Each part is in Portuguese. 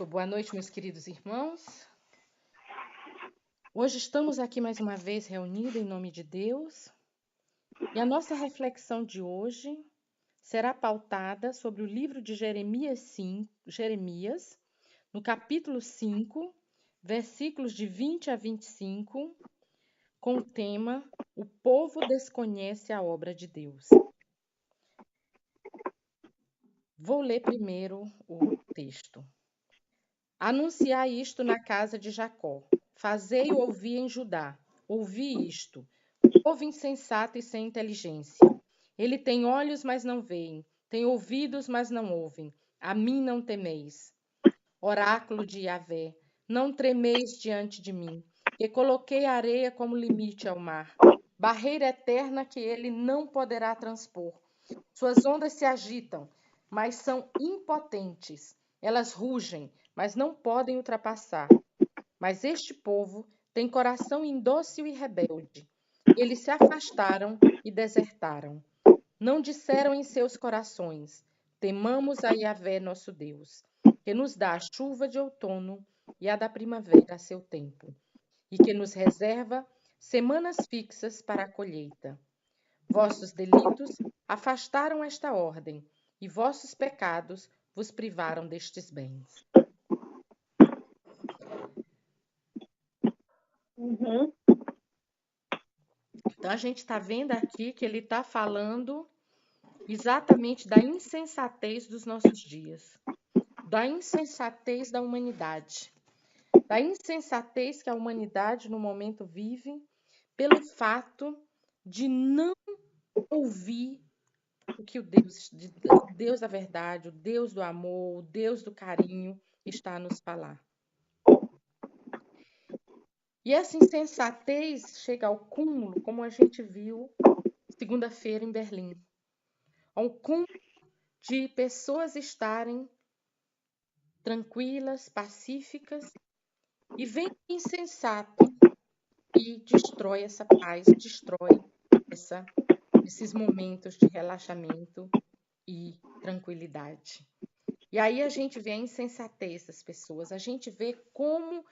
Boa noite, meus queridos irmãos. Hoje estamos aqui mais uma vez reunidos em nome de Deus. E a nossa reflexão de hoje será pautada sobre o livro de Jeremias, no capítulo 5, versículos de 20 a 25, com o tema O povo desconhece a obra de Deus. Vou ler primeiro o texto. Anunciai isto na casa de Jacó. Fazei-o ouvir em Judá. Ouvi isto. Povo insensato e sem inteligência. Ele tem olhos, mas não veem. Tem ouvidos, mas não ouvem. A mim não temeis. Oráculo de Yahvé, não tremeis diante de mim, que coloquei a areia como limite ao mar, barreira eterna que ele não poderá transpor. Suas ondas se agitam, mas são impotentes. Elas rugem, mas não podem ultrapassar. Mas este povo tem coração indócil e rebelde. Eles se afastaram e desertaram. Não disseram em seus corações: temamos a Yahvé nosso Deus, que nos dá a chuva de outono e a da primavera a seu tempo, e que nos reserva semanas fixas para a colheita. Vossos delitos afastaram esta ordem, e vossos pecados vos privaram destes bens. Então, a gente está vendo aqui que ele está falando exatamente da insensatez dos nossos dias, da insensatez da humanidade, da insensatez que a humanidade no momento vive pelo fato de não ouvir o que o Deus da verdade, o Deus do amor, o Deus do carinho está a nos falar. E essa insensatez chega ao cúmulo, como a gente viu segunda-feira em Berlim, ao cúmulo de pessoas estarem tranquilas, pacíficas, e vem o insensato e destrói essa paz, destrói esses momentos de relaxamento e tranquilidade. E aí a gente vê a insensatez das pessoas, a gente vê como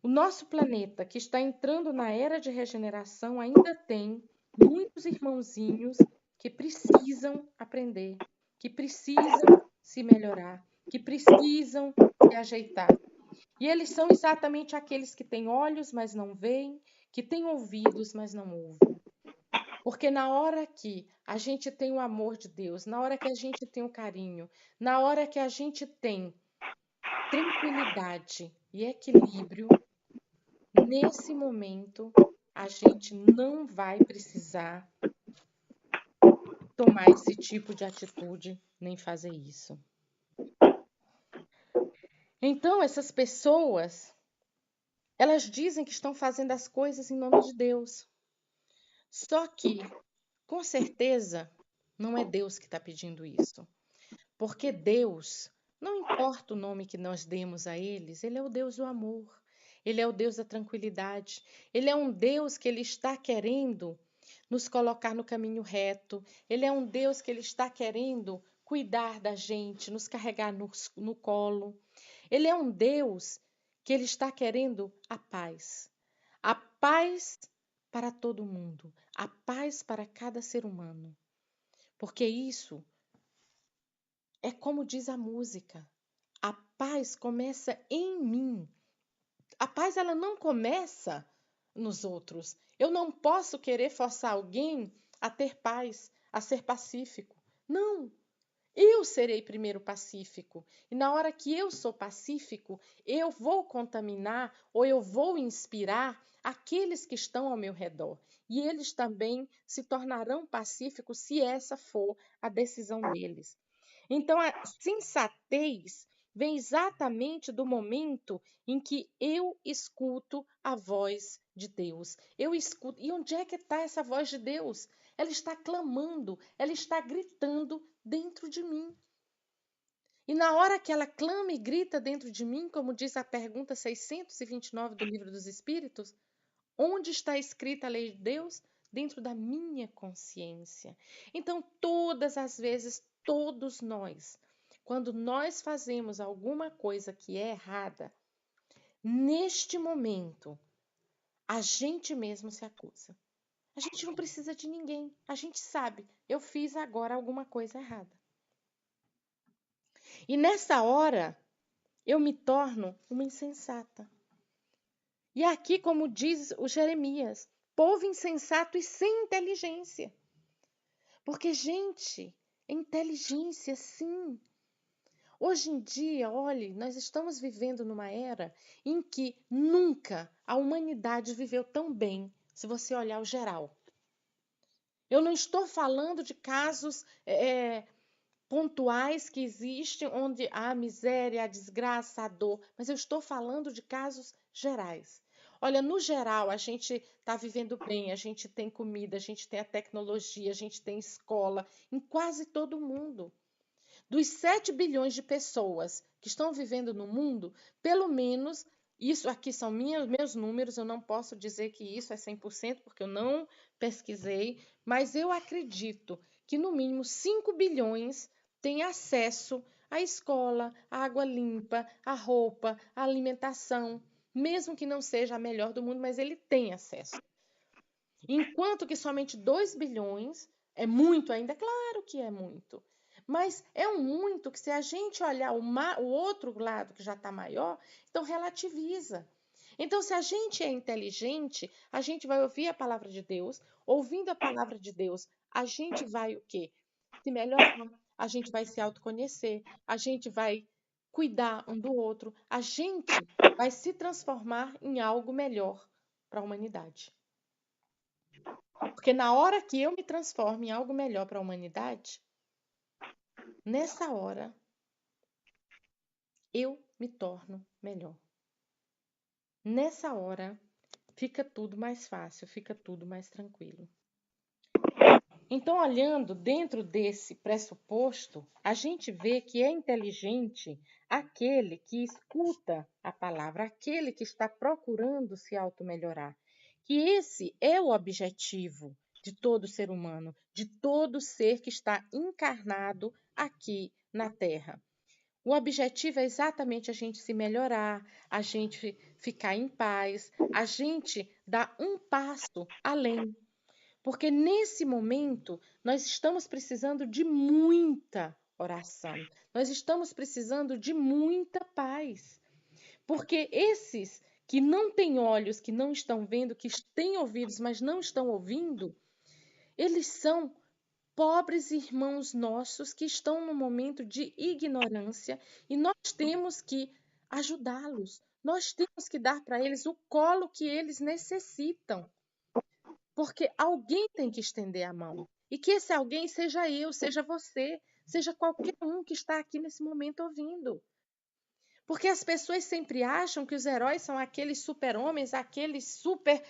o nosso planeta, que está entrando na era de regeneração, ainda tem muitos irmãozinhos que precisam aprender, que precisam se melhorar, que precisam se ajeitar. E eles são exatamente aqueles que têm olhos, mas não veem, que têm ouvidos, mas não ouvem. Porque na hora que a gente tem o amor de Deus, na hora que a gente tem o carinho, na hora que a gente tem tranquilidade e equilíbrio, nesse momento a gente não vai precisar tomar esse tipo de atitude nem fazer isso. Então, essas pessoas, elas dizem que estão fazendo as coisas em nome de Deus. Só que, com certeza, não é Deus que está pedindo isso. Porque Deus, não importa o nome que nós demos a eles, Ele é o Deus do amor. Ele é o Deus da tranquilidade. Ele é um Deus que Ele está querendo nos colocar no caminho reto. Ele é um Deus que Ele está querendo cuidar da gente, nos carregar no colo. Ele é um Deus que Ele está querendo a paz. A paz para todo mundo. A paz para cada ser humano. Porque isso é como diz a música. A paz começa em mim. A paz ela não começa nos outros. Eu não posso querer forçar alguém a ter paz, a ser pacífico. Não. Eu serei primeiro pacífico. E na hora que eu sou pacífico, eu vou contaminar ou eu vou inspirar aqueles que estão ao meu redor. E eles também se tornarão pacíficos se essa for a decisão deles. Então, a sensatez vem exatamente do momento em que eu escuto a voz de Deus. Eu escuto. E onde é que está essa voz de Deus? Ela está clamando, ela está gritando dentro de mim. E na hora que ela clama e grita dentro de mim, como diz a pergunta 629 do Livro dos Espíritos, onde está escrita a lei de Deus? Dentro da minha consciência. Então, todas as vezes, todos nós, quando nós fazemos alguma coisa que é errada, neste momento, a gente mesmo se acusa. A gente não precisa de ninguém. A gente sabe, eu fiz agora alguma coisa errada. E nessa hora, eu me torno uma insensata. E aqui, como diz o Jeremias, povo insensato e sem inteligência. Porque, gente, inteligência, sim. Hoje em dia, olhe, nós estamos vivendo numa era em que nunca a humanidade viveu tão bem, se você olhar o geral. Eu não estou falando de casos pontuais que existem, onde há a miséria, a desgraça, a dor, mas eu estou falando de casos gerais. Olha, no geral, a gente está vivendo bem, a gente tem comida, a gente tem a tecnologia, a gente tem escola, em quase todo mundo. Dos 7 bilhões de pessoas que estão vivendo no mundo, pelo menos, isso aqui são meus números, eu não posso dizer que isso é 100%, porque eu não pesquisei, mas eu acredito que no mínimo 5 bilhões têm acesso à escola, à água limpa, à roupa, à alimentação, mesmo que não seja a melhor do mundo, mas ele tem acesso. Enquanto que somente 2 bilhões é muito ainda, claro que é muito. Mas é um muito que, se a gente olhar o outro lado que já está maior, então relativiza. Então, se a gente é inteligente, a gente vai ouvir a palavra de Deus. Ouvindo a palavra de Deus, a gente vai o quê? Se melhorar, a gente vai se autoconhecer, a gente vai cuidar um do outro, a gente vai se transformar em algo melhor para a humanidade. Porque na hora que eu me transformo em algo melhor para a humanidade, nessa hora eu me torno melhor. Nessa hora fica tudo mais fácil, fica tudo mais tranquilo. Então, olhando dentro desse pressuposto, a gente vê que é inteligente aquele que escuta a palavra, aquele que está procurando se auto-melhorar. Que esse é o objetivo de todo ser humano, de todo ser que está encarnado aqui na Terra. O objetivo é exatamente a gente se melhorar, a gente ficar em paz, a gente dar um passo além. Porque nesse momento nós estamos precisando de muita oração, nós estamos precisando de muita paz. Porque esses que não têm olhos, que não estão vendo, que têm ouvidos, mas não estão ouvindo, eles são pobres irmãos nossos que estão num momento de ignorância e nós temos que ajudá-los. Nós temos que dar para eles o colo que eles necessitam. Porque alguém tem que estender a mão. E que esse alguém seja eu, seja você, seja qualquer um que está aqui nesse momento ouvindo. Porque as pessoas sempre acham que os heróis são aqueles super-homens, aqueles super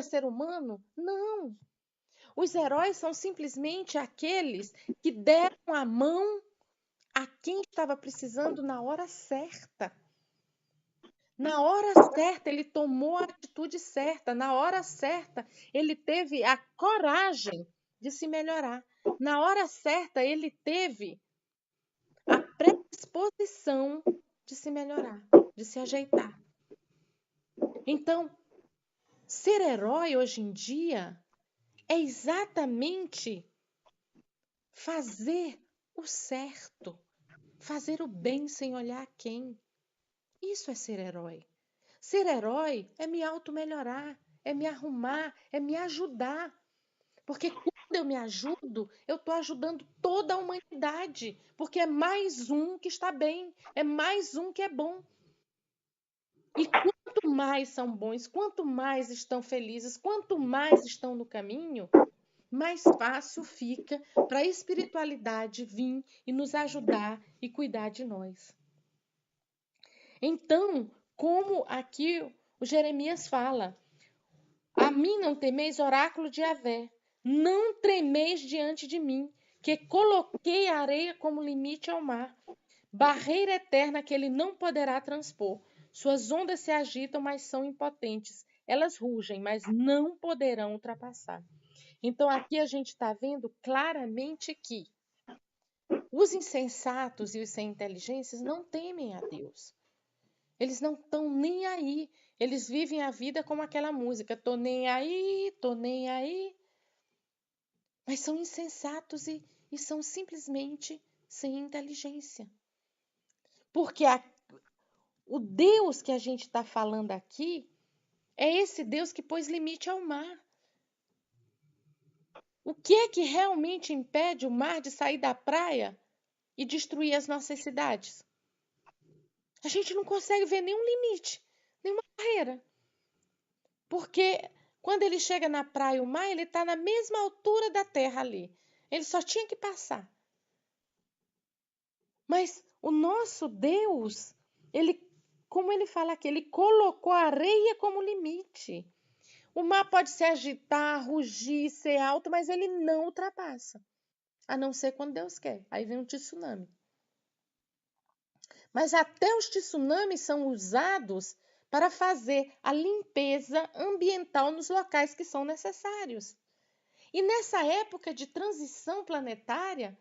ser humano. Não. Os heróis são simplesmente aqueles que deram a mão a quem estava precisando na hora certa. Na hora certa, ele tomou a atitude certa. Na hora certa, ele teve a coragem de se melhorar. Na hora certa, ele teve a predisposição de se melhorar, de se ajeitar. Então, ser herói hoje em dia é exatamente fazer o certo, fazer o bem sem olhar a quem. Isso é ser herói. Ser herói é me auto-melhorar, é me arrumar, é me ajudar. Porque quando eu me ajudo, eu estou ajudando toda a humanidade. Porque é mais um que está bem, é mais um que é bom. E quanto mais são bons, quanto mais estão felizes, quanto mais estão no caminho, mais fácil fica para a espiritualidade vir e nos ajudar e cuidar de nós. Então, como aqui o Jeremias fala, a mim não temeis, oráculo de Yahvé, não tremeis diante de mim, que coloquei a areia como limite ao mar, barreira eterna que ele não poderá transpor. Suas ondas se agitam, mas são impotentes. Elas rugem, mas não poderão ultrapassar. Então, aqui a gente está vendo claramente que Os insensatos e os sem inteligências não temem a Deus. Eles não estão nem aí. Eles vivem a vida como aquela música: tô nem aí, tô nem aí. Mas são insensatos e são simplesmente sem inteligência. Porque o Deus que a gente está falando aqui é esse Deus que pôs limite ao mar. O que é que realmente impede o mar de sair da praia e destruir as nossas cidades? A gente não consegue ver nenhum limite, nenhuma barreira. Porque quando ele chega na praia, o mar, ele está na mesma altura da terra ali. Ele só tinha que passar. Mas o nosso Deus, ele, como ele fala aqui, ele colocou a areia como limite. O mar pode se agitar, rugir, ser alto, mas ele não ultrapassa. A não ser quando Deus quer. Aí vem um tsunami. Mas até os tsunamis são usados para fazer a limpeza ambiental nos locais que são necessários. E nessa época de transição planetária,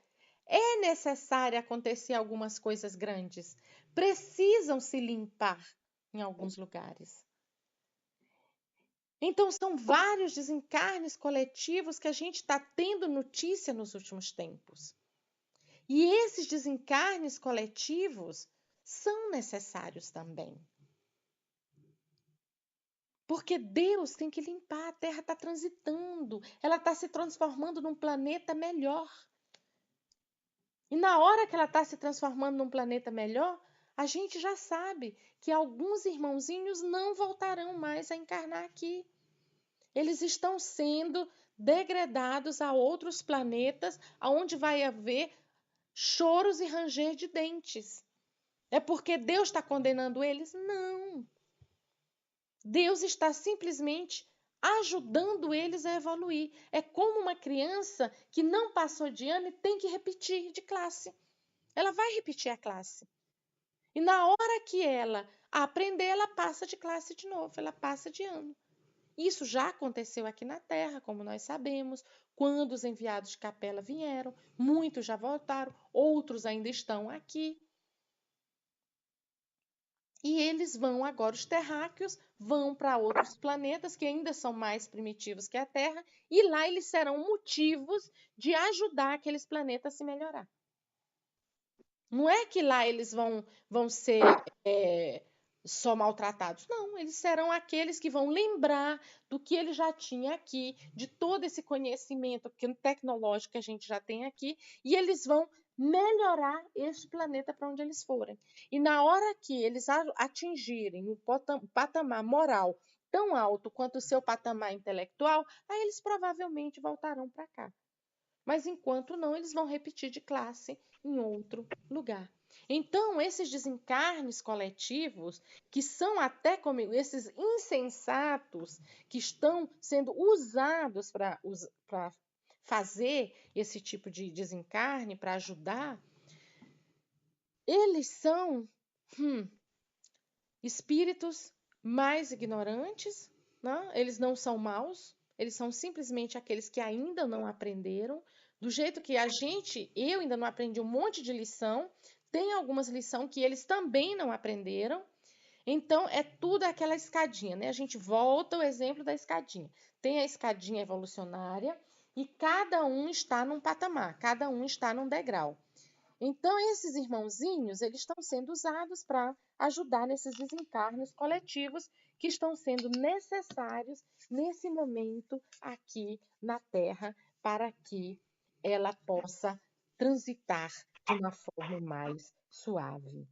é necessário acontecer algumas coisas grandes. Precisam se limpar em alguns lugares. Então, são vários desencarnes coletivos que a gente está tendo notícia nos últimos tempos. E esses desencarnes coletivos são necessários também. Porque Deus tem que limpar, a Terra está transitando, ela está se transformando num planeta melhor. E na hora que ela está se transformando num planeta melhor, a gente já sabe que alguns irmãozinhos não voltarão mais a encarnar aqui. Eles estão sendo degradados a outros planetas, onde vai haver choros e ranger de dentes. É porque Deus está condenando eles? Não. Deus está simplesmente ajudando eles a evoluir. É como uma criança que não passou de ano e tem que repetir de classe. Ela vai repetir a classe. E na hora que ela aprender, ela passa de classe de novo, ela passa de ano. Isso já aconteceu aqui na Terra, como nós sabemos, quando os enviados de capela vieram, muitos já voltaram, outros ainda estão aqui. E eles vão agora, os terráqueos, vão para outros planetas que ainda são mais primitivos que a Terra, e lá eles serão motivos de ajudar aqueles planetas a se melhorar. Não é que lá eles vão ser só maltratados. Não, eles serão aqueles que vão lembrar do que ele já tinha aqui, de todo esse conhecimento tecnológico que a gente já tem aqui, e eles vão melhorar este planeta para onde eles forem. E na hora que eles atingirem o patamar moral tão alto quanto o seu patamar intelectual, aí eles provavelmente voltarão para cá. Mas enquanto não, eles vão repetir de classe em outro lugar. Então, esses desencarnes coletivos, que são até como esses insensatos que estão sendo usados para fazer esse tipo de desencarne, para ajudar, eles são espíritos mais ignorantes, né? Eles não são maus, eles são simplesmente aqueles que ainda não aprenderam, do jeito que eu ainda não aprendi um monte de lição, tem algumas lições que eles também não aprenderam. Então, é tudo aquela escadinha, né? A gente volta ao exemplo da escadinha. Tem a escadinha evolucionária e cada um está num patamar, cada um está num degrau. Então, esses irmãozinhos, eles estão sendo usados para ajudar nesses desencarnes coletivos que estão sendo necessários nesse momento aqui na Terra para que ela possa transitar de uma forma mais suave.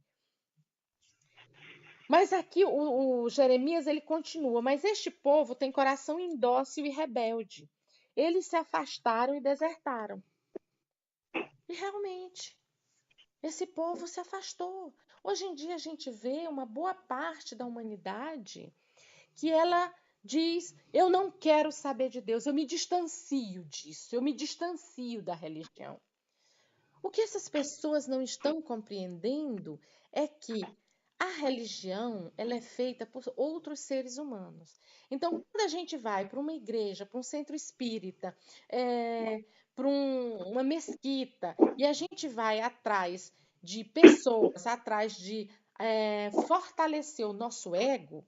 Mas aqui o Jeremias ele continua, mas este povo tem coração indócil e rebelde. Eles se afastaram e desertaram. E realmente, esse povo se afastou. Hoje em dia a gente vê uma boa parte da humanidade que ela diz: eu não quero saber de Deus, eu me distancio disso, eu me distancio da religião. O que essas pessoas não estão compreendendo é que a religião ela é feita por outros seres humanos. Então, quando a gente vai para uma igreja, para um centro espírita, para uma mesquita e a gente vai atrás de pessoas, atrás de fortalecer o nosso ego,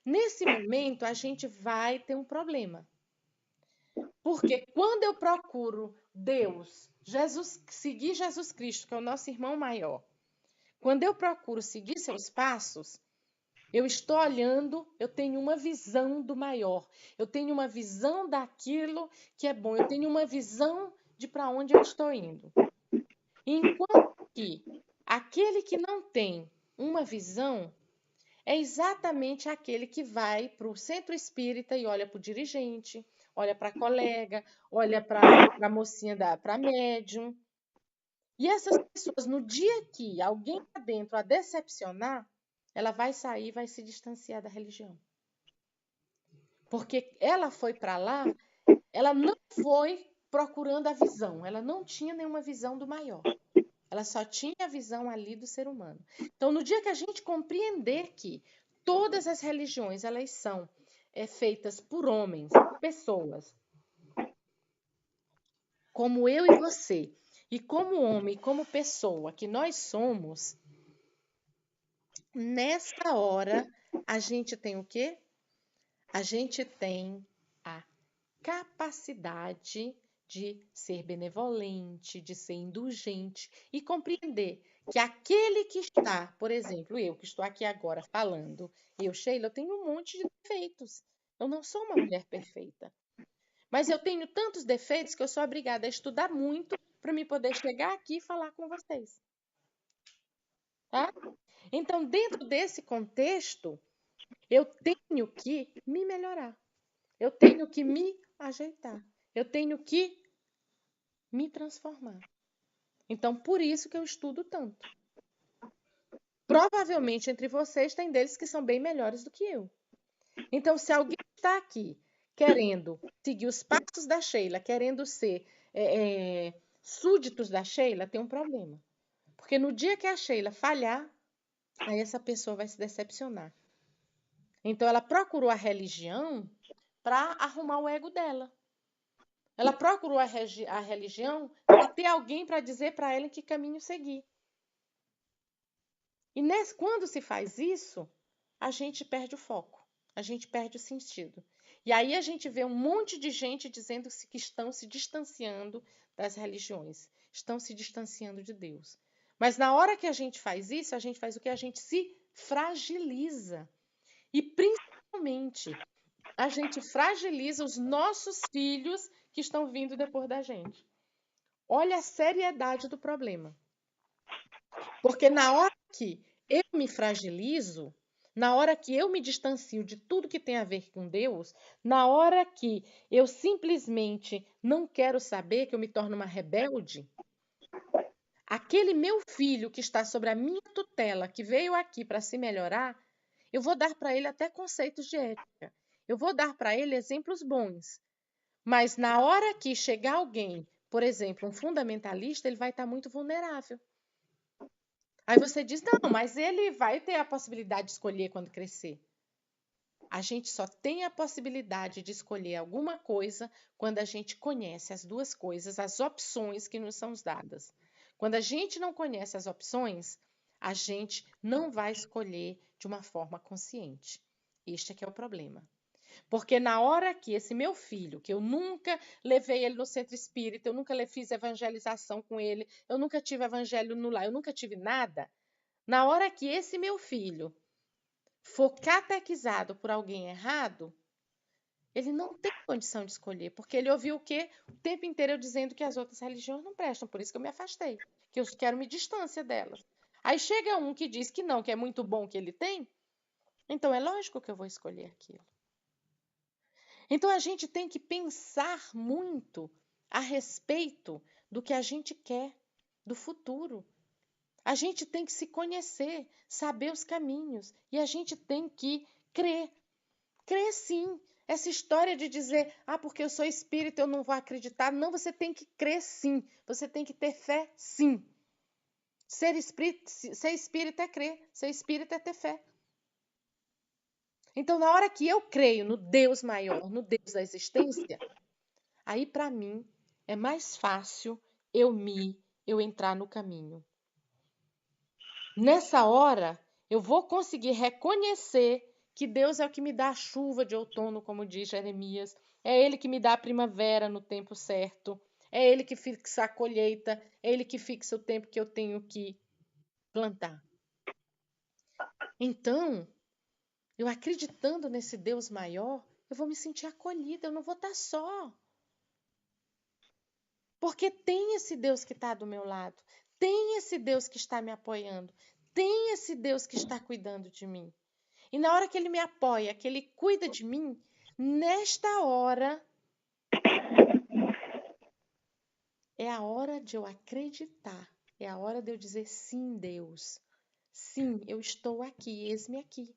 nesse momento a gente vai ter um problema. Porque quando eu procuro Deus, seguir Jesus Cristo, que é o nosso irmão maior, quando eu procuro seguir seus passos, eu estou olhando, eu tenho uma visão do maior, eu tenho uma visão daquilo que é bom, eu tenho uma visão de para onde eu estou indo. Enquanto que aquele que não tem uma visão é exatamente aquele que vai para o centro espírita e olha para o dirigente, olha para a colega, olha para a mocinha, para a médium. E essas pessoas, no dia que alguém lá dentro a decepcionar, ela vai sair e vai se distanciar da religião. Porque ela foi para lá, ela não foi procurando a visão, ela não tinha nenhuma visão do maior. Ela só tinha a visão ali do ser humano. Então, no dia que a gente compreender que todas as religiões elas são feitas por homens, por pessoas, como eu e você, e como homem, como pessoa que nós somos, nessa hora a gente tem o quê? A gente tem a capacidade de ser benevolente, de ser indulgente e compreender que aquele que está, por exemplo, eu que estou aqui agora falando, eu, Sheila, eu tenho um monte de defeitos. Eu não sou uma mulher perfeita. Mas eu tenho tantos defeitos que eu sou obrigada a estudar muito para me poder chegar aqui e falar com vocês. Tá? Então, dentro desse contexto, eu tenho que me melhorar. Eu tenho que me ajeitar. Eu tenho que me transformar. Então, por isso que eu estudo tanto. Provavelmente entre vocês tem deles que são bem melhores do que eu. Então, se alguém está aqui querendo seguir os passos da Sheila, querendo ser súditos da Sheila, tem um problema. Porque no dia que a Sheila falhar, aí essa pessoa vai se decepcionar. Então, ela procurou a religião para arrumar o ego dela. Ela procurou a religião para ter alguém para dizer para ela em que caminho seguir. E quando se faz isso, a gente perde o foco, a gente perde o sentido. E aí a gente vê um monte de gente dizendo que estão se distanciando das religiões, estão se distanciando de Deus. Mas na hora que a gente faz isso, a gente faz o que? A gente se fragiliza. E principalmente, a gente fragiliza os nossos filhos que estão vindo depois da gente. Olha a seriedade do problema. Porque na hora que eu me fragilizo, na hora que eu me distancio de tudo que tem a ver com Deus, na hora que eu simplesmente não quero saber, que eu me torno uma rebelde, aquele meu filho que está sobre a minha tutela, que veio aqui para se melhorar, eu vou dar para ele até conceitos de ética. Eu vou dar para ele exemplos bons. Mas na hora que chegar alguém, por exemplo, um fundamentalista, ele vai estar muito vulnerável. Aí você diz, não, mas ele vai ter a possibilidade de escolher quando crescer. A gente só tem a possibilidade de escolher alguma coisa quando a gente conhece as duas coisas, as opções que nos são dadas. Quando a gente não conhece as opções, a gente não vai escolher de uma forma consciente. Este é que é o problema. Porque na hora que esse meu filho, que eu nunca levei ele no centro espírita, eu nunca fiz evangelização com ele, eu nunca tive evangelho no lar, eu nunca tive nada, na hora que esse meu filho for catequizado por alguém errado, ele não tem condição de escolher, porque ele ouviu o quê? O tempo inteiro eu dizendo que as outras religiões não prestam, por isso que eu me afastei, que eu quero me distância delas. Aí chega um que diz que não, que é muito bom que ele tem, então é lógico que eu vou escolher aquilo. Então a gente tem que pensar muito a respeito do que a gente quer, do futuro. A gente tem que se conhecer, saber os caminhos e a gente tem que crer. Crer sim. Essa história de dizer, porque eu sou espírita, eu não vou acreditar. Não, você tem que crer sim. Você tem que ter fé sim. Ser espírita é crer, ser espírita é ter fé. Então, na hora que eu creio no Deus maior, no Deus da existência, aí para mim é mais fácil eu entrar no caminho. Nessa hora, eu vou conseguir reconhecer que Deus é o que me dá a chuva de outono, como diz Jeremias. É Ele que me dá a primavera no tempo certo. É Ele que fixa a colheita. É Ele que fixa o tempo que eu tenho que plantar. Então, eu acreditando nesse Deus maior, eu vou me sentir acolhida, eu não vou estar só. Porque tem esse Deus que está do meu lado, tem esse Deus que está me apoiando, tem esse Deus que está cuidando de mim. E na hora que Ele me apoia, que Ele cuida de mim, nesta hora é a hora de eu acreditar, é a hora de eu dizer sim, Deus. Sim, eu estou aqui, eis-me aqui.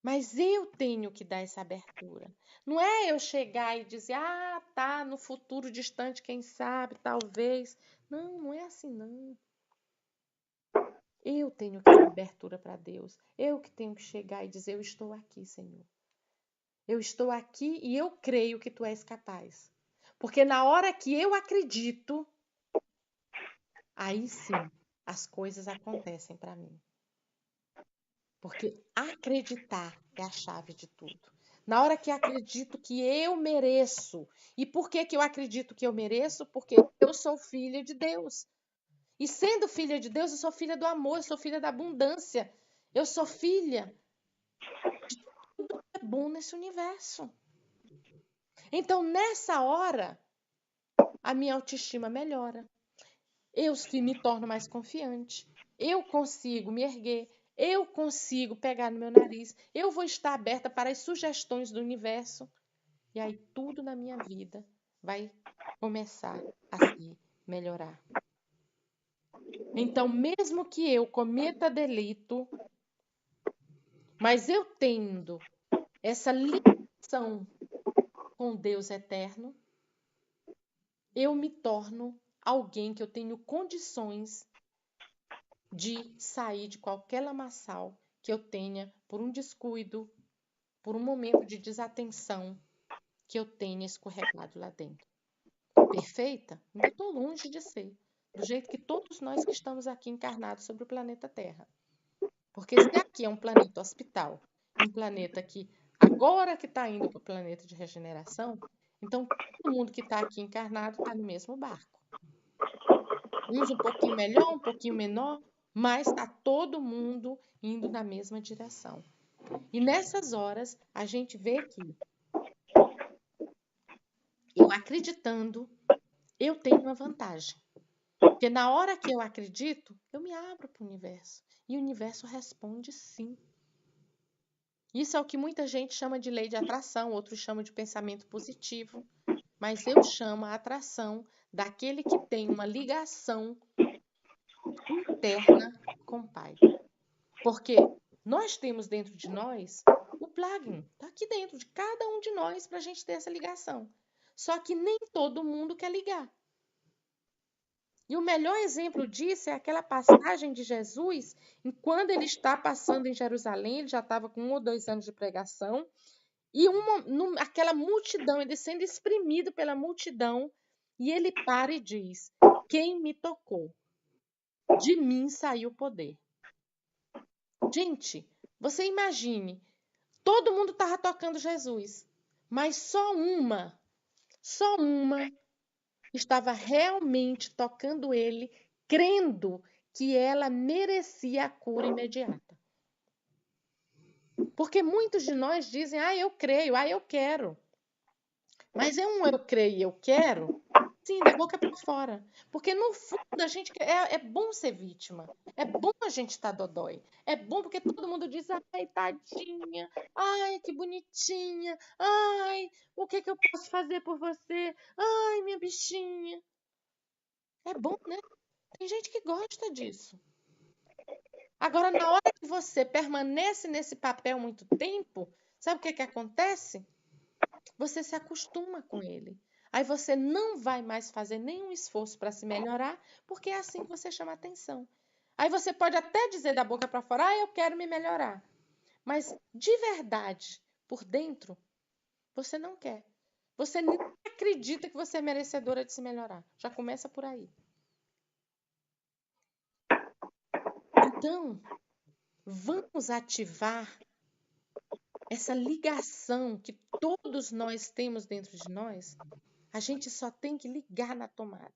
Mas eu tenho que dar essa abertura. Não é eu chegar e dizer, tá, no futuro distante, quem sabe, talvez. Não, não é assim, não. Eu tenho que dar abertura para Deus. Eu que tenho que chegar e dizer, eu estou aqui, Senhor. Eu estou aqui e eu creio que Tu és capaz. Porque na hora que eu acredito, aí sim, as coisas acontecem para mim. Porque acreditar é a chave de tudo. Na hora que acredito que eu mereço. E por que eu acredito que eu mereço? Porque eu sou filha de Deus. E sendo filha de Deus, eu sou filha do amor, eu sou filha da abundância. Eu sou filha de tudo que é bom nesse universo. Então, nessa hora, a minha autoestima melhora. Eu me torno mais confiante. Eu consigo me erguer. Eu consigo pegar no meu nariz. Eu vou estar aberta para as sugestões do universo. E aí tudo na minha vida vai começar a se melhorar. Então, mesmo que eu cometa delito, mas eu tendo essa ligação com Deus eterno, eu me torno alguém que eu tenho condições de sair de qualquer lamaçal que eu tenha por um descuido, por um momento de desatenção que eu tenha escorregado lá dentro. Perfeita? Ainda estou longe de ser. Do jeito que todos nós que estamos aqui encarnados sobre o planeta Terra. Porque se aqui é um planeta hospital, um planeta que agora que está indo para o planeta de regeneração, então todo mundo que está aqui encarnado está no mesmo barco. Uns um pouquinho melhor, um pouquinho menor, mas está todo mundo indo na mesma direção. E nessas horas, a gente vê que eu acreditando, eu tenho uma vantagem. Porque na hora que eu acredito, eu me abro para o universo. E o universo responde sim. Isso é o que muita gente chama de lei de atração, outros chamam de pensamento positivo. Mas eu chamo a atração daquele que tem uma ligação interna com o Pai. Porque nós temos dentro de nós o plugin, está aqui dentro de cada um de nós para a gente ter essa ligação. Só que nem todo mundo quer ligar. E o melhor exemplo disso é aquela passagem de Jesus, quando ele está passando em Jerusalém, ele já estava com 1 ou 2 anos de pregação, e aquela multidão, ele sendo espremido pela multidão, e ele para e diz, quem me tocou? De mim saiu o poder. Gente, você imagine, todo mundo estava tocando Jesus, mas só uma estava realmente tocando ele, crendo que ela merecia a cura imediata. Porque muitos de nós dizem, eu creio, eu quero. Mas é um eu creio e eu quero, sim, da boca para fora. Porque no fundo a gente é bom ser vítima. É bom a gente estar dodói. É bom porque todo mundo diz, ai, tadinha, ai, que bonitinha, ai, o que eu posso fazer por você? Ai, minha bichinha. É bom, né? Tem gente que gosta disso. Agora, na hora que você permanece nesse papel muito tempo, sabe o que acontece? Você se acostuma com ele. Aí você não vai mais fazer nenhum esforço para se melhorar, porque é assim que você chama atenção. Aí você pode até dizer da boca para fora, eu quero me melhorar. Mas de verdade, por dentro, você não quer. Você nem acredita que você é merecedora de se melhorar. Já começa por aí. Então, vamos ativar essa ligação que todos nós temos dentro de nós. A gente só tem que ligar na tomada.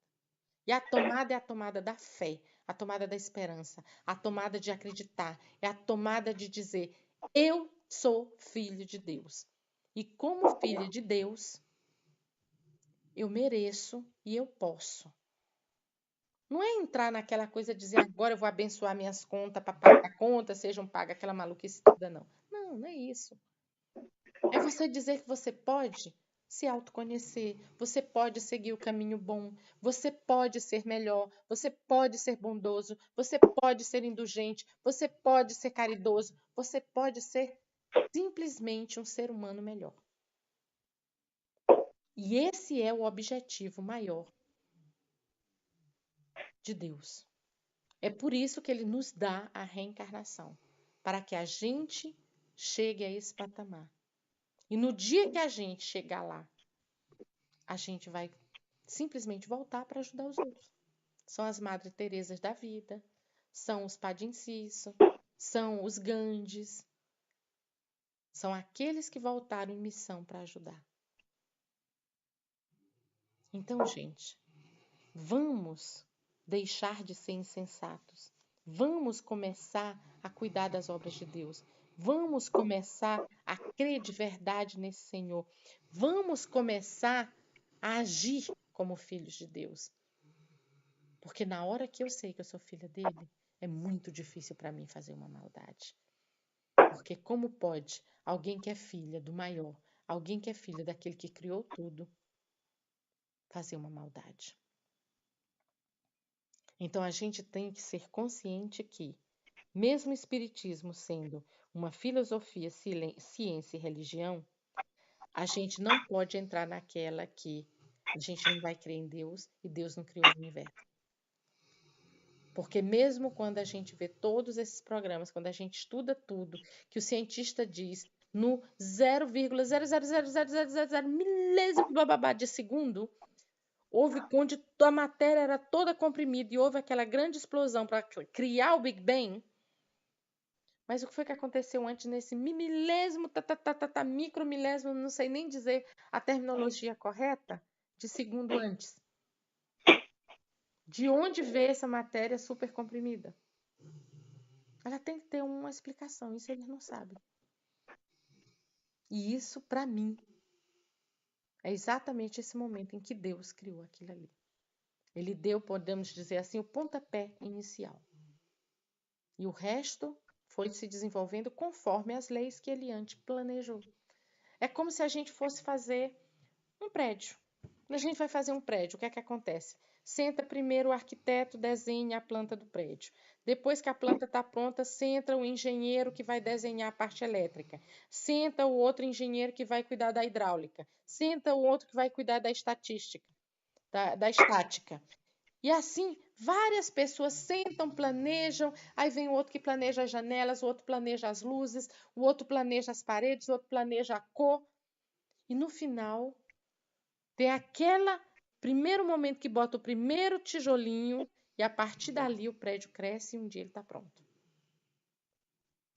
E a tomada é a tomada da fé, a tomada da esperança, a tomada de acreditar, é a tomada de dizer: eu sou filho de Deus. E como filha de Deus, eu mereço e eu posso. Não é entrar naquela coisa de dizer: agora eu vou abençoar minhas contas para pagar a conta, sejam pagas aquela maluquice toda, não. Não, não é isso. É você dizer que você pode se autoconhecer, você pode seguir o caminho bom, você pode ser melhor, você pode ser bondoso, você pode ser indulgente, você pode ser caridoso, você pode ser simplesmente um ser humano melhor. E esse é o objetivo maior de Deus. É por isso que ele nos dá a reencarnação, para que a gente chegue a esse patamar. E no dia que a gente chegar lá, a gente vai simplesmente voltar para ajudar os outros. São as Madre Teresas da vida, são os Padre Inciso, são os Gandhis, são aqueles que voltaram em missão para ajudar. Então, gente, vamos deixar de ser insensatos. Vamos começar a cuidar das obras de Deus. Vamos começar a crer de verdade nesse Senhor. Vamos começar a agir como filhos de Deus. Porque na hora que eu sei que eu sou filha dele, é muito difícil para mim fazer uma maldade. Porque como pode alguém que é filha do maior, alguém que é filha daquele que criou tudo, fazer uma maldade? Então a gente tem que ser consciente que, mesmo o Espiritismo sendo uma filosofia, ciência e religião, a gente não pode entrar naquela que a gente não vai crer em Deus e Deus não criou o universo. Porque mesmo quando a gente vê todos esses programas, quando a gente estuda tudo, que o cientista diz no 0,0000000 milésimo de segundo, houve onde a matéria era toda comprimida e houve aquela grande explosão para criar o Big Bang. Mas o que foi que aconteceu antes nesse milésimo, micromilésimo, não sei nem dizer a terminologia correta, de segundo antes? De onde veio essa matéria super comprimida? Ela tem que ter uma explicação, isso eles não sabem. E isso, para mim, é exatamente esse momento em que Deus criou aquilo ali. Ele deu, podemos dizer assim, o pontapé inicial. E o resto foi se desenvolvendo conforme as leis que ele antes planejou. É como se a gente fosse fazer um prédio. Quando a gente vai fazer um prédio, o que é que acontece? Senta primeiro o arquiteto, desenha a planta do prédio. Depois que a planta está pronta, senta o engenheiro que vai desenhar a parte elétrica. Senta o outro engenheiro que vai cuidar da hidráulica. Senta o outro que vai cuidar da estatística, da estática. E assim, várias pessoas sentam, planejam, aí vem o outro que planeja as janelas, o outro planeja as luzes, o outro planeja as paredes, o outro planeja a cor. E no final, tem aquele primeiro momento que bota o primeiro tijolinho e a partir dali o prédio cresce e um dia ele está pronto.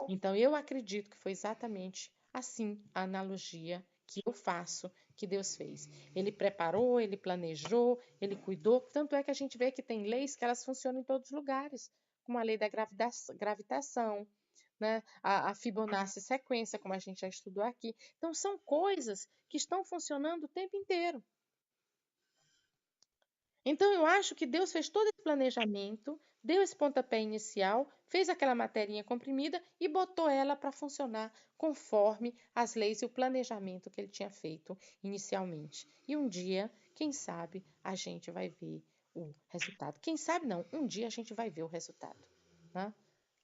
Então eu acredito que foi exatamente assim a analogia que eu faço que Deus fez. Ele preparou, ele planejou, ele cuidou. Tanto é que a gente vê que tem leis que elas funcionam em todos os lugares, como a lei da gravitação, né? A Fibonacci sequência, como a gente já estudou aqui. Então são coisas que estão funcionando o tempo inteiro. Então, eu acho que Deus fez todo esse planejamento, deu esse pontapé inicial, fez aquela materinha comprimida e botou ela para funcionar conforme as leis e o planejamento que ele tinha feito inicialmente. E um dia, quem sabe, a gente vai ver o resultado. Quem sabe não, um dia a gente vai ver o resultado. Né?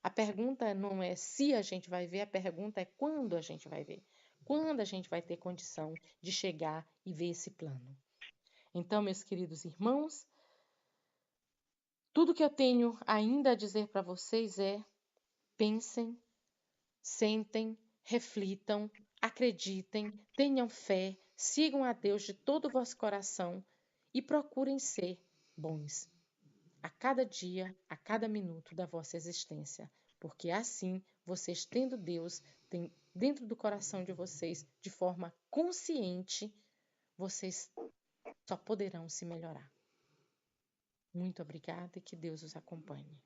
A pergunta não é se a gente vai ver, a pergunta é quando a gente vai ver. Quando a gente vai ter condição de chegar e ver esse plano. Então, meus queridos irmãos, tudo que eu tenho ainda a dizer para vocês é: pensem, sentem, reflitam, acreditem, tenham fé, Sigam a Deus de todo o vosso coração e procurem ser bons a cada dia, a cada minuto da vossa existência, porque assim, vocês tendo Deus dentro do coração de vocês, de forma consciente, vocês só poderão se melhorar. Muito obrigada e que Deus os acompanhe.